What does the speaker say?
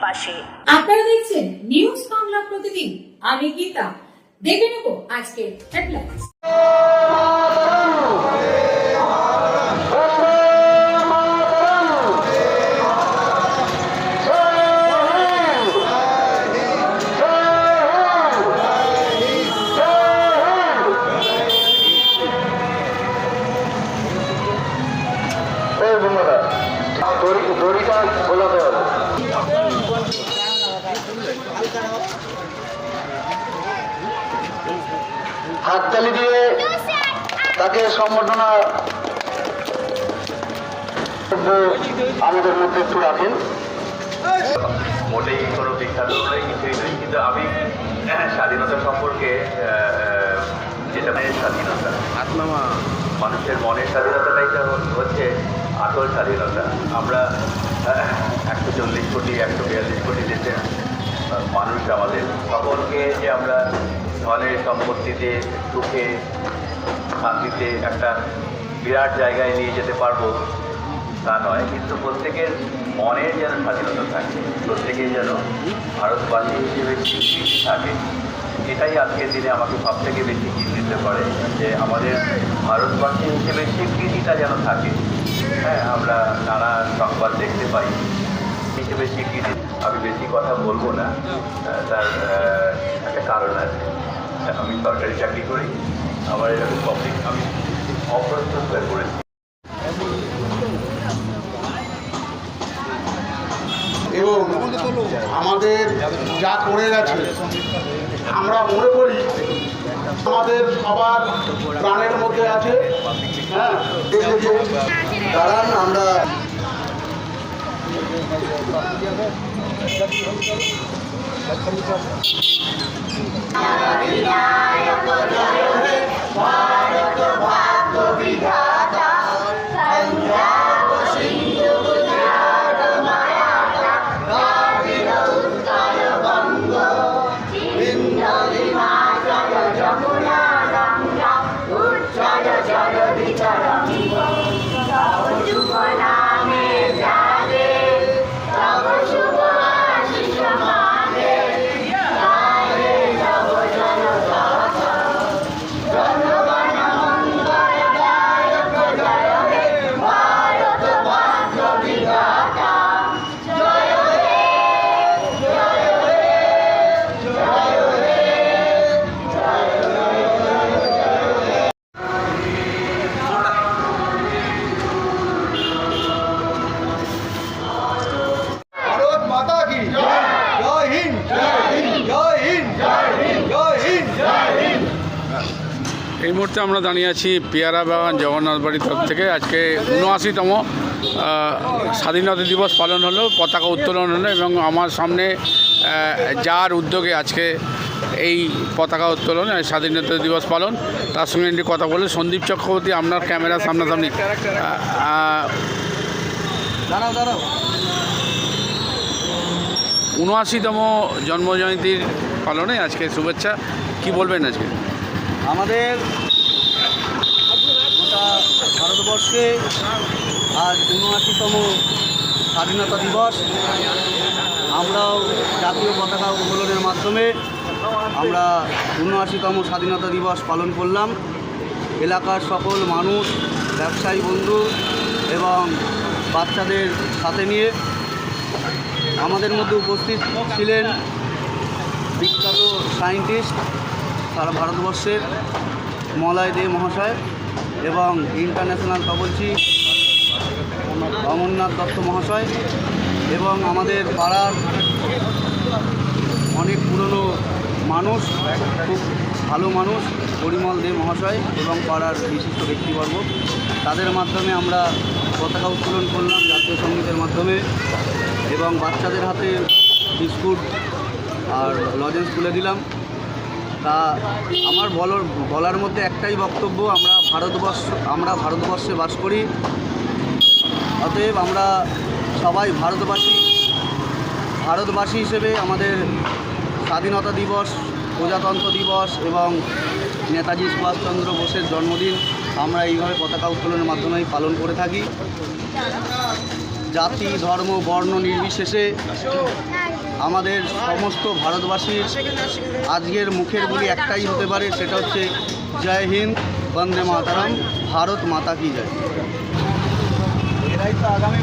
পাশে। আপনারা দেখছেন নিউজ বাংলা প্রতিদিন। আমি গীতা। দেখে নেব আজকে হেডলাইন্স। হাততালি দিয়ে তাকে সম্বর্ধনা আমাদের মধ্যে একটু রাখেন। মোটেই কোনো বিখ্যাত নয়, কিছুই নয়, কিন্তু আমি স্বাধীনতা সম্পর্কে যেটা স্বাধীনতা মানুষের মনের স্বাধীনতাটাই হচ্ছে আসল স্বাধীনতা। আমরা 140 কোটি 142 কোটি দেশের মানুষ, আমাদের সকলকে যে আমরা ধনের সম্পত্তিতে সুখে শান্তিতে একটা বিরাট জায়গায় নিয়ে যেতে পারবো তা নয়, কিন্তু প্রত্যেকের মনের যেন স্বাধীনতা থাকে, প্রত্যেকেই যেন ভারতবাসী হিসেবে স্বীকৃতি থাকে। এটাই আজকের দিনে আমাকে সবথেকে বেশি চিন্তিত করে, যে আমাদের ভারতবাসী হিসেবে স্বীকৃতিটা যেন থাকে। হ্যাঁ, আমরা নানা সংবাদ দেখতে পাই হিসেবে স্বীকৃতি। আমি বেশি কথা বলবো না, তার একটা কারণ আছে। আমি সরকারি চাকরি করি, আমার এরকম টপিক আমি অপ্রস্তুত হয়ে পড়েছি। এবং আমাদের যা করে গেছে আমরা মনে করি আমাদের সবার প্রাণের মধ্যে আছে। হ্যাঁ, দাঁড়ান, আমরা এই মুহূর্তে আমরা দাঁড়িয়ে আছি পেয়ারা বাগান জগন্নাথ বাড়ির তরফ থেকে। আজকে ৭৯তম স্বাধীনতা দিবস পালন হলো, পতাকা উত্তোলন হলো, এবং আমার সামনে যার উদ্যোগে আজকে এই পতাকা উত্তোলন স্বাধীনতা দিবস পালন, তার সঙ্গে একটি কথা বলে সন্দীপ চক্রবর্তী, আপনার ক্যামেরা সামনাসামনি। ৭৯তম জন্মজয়ন্তীর পালনে আজকে শুভেচ্ছা, কি বলবেন আজকে? আমাদের গোটা ভারতবর্ষে আজ ৭৯তম স্বাধীনতা দিবস। আমরাও জাতীয় পতাকা উত্তোলনের মাধ্যমে আমরা ৭৯তম স্বাধীনতা দিবস পালন করলাম। এলাকার সকল মানুষ, ব্যবসায়ী বন্ধু এবং বাচ্চাদের সাথে নিয়ে আমাদের মধ্যে উপস্থিত ছিলেন বিখ্যাত সায়েন্টিস্ট সারা ভারতবর্ষের মলয় দে মহাশয় এবং ইন্টারন্যাশনাল কাবলচি অমরনাথ দত্ত মহাশয়, এবং আমাদের পাড়ার অনেক পুরনো মানুষ, খুব ভালো মানুষ, পরিমল দে মহাশয় এবং পাড়ার বিশিষ্ট ব্যক্তিবর্গ। তাদের মাধ্যমে আমরা পতাকা উত্তোলন করলাম জাতীয় সঙ্গীতের মাধ্যমে, এবং বাচ্চাদের হাতে বিস্কুট আর লজেন্স তুলে দিলাম। তা আমার বলার মধ্যে একটাই বক্তব্য, আমরা ভারতবর্ষে বাস করি, অতএব আমরা সবাই ভারতবাসী হিসেবে আমাদের স্বাধীনতা দিবস, প্রজাতন্ত্র দিবস এবং নেতাজি সুভাষচন্দ্র বোসের জন্মদিন আমরা এইভাবে পতাকা উত্তোলনের মাধ্যমেই পালন করে থাকি। জাতি ধর্ম বর্ণ নির্বিশেষে আমাদের সমস্ত ভারতবাসীর আজকের মুখের বুলি একটাই হতে পারে, সেটা হচ্ছে জয় হিন্দ, বন্দে মাতরম, ভারত মাতা কি জয়। এরাই তো আগামী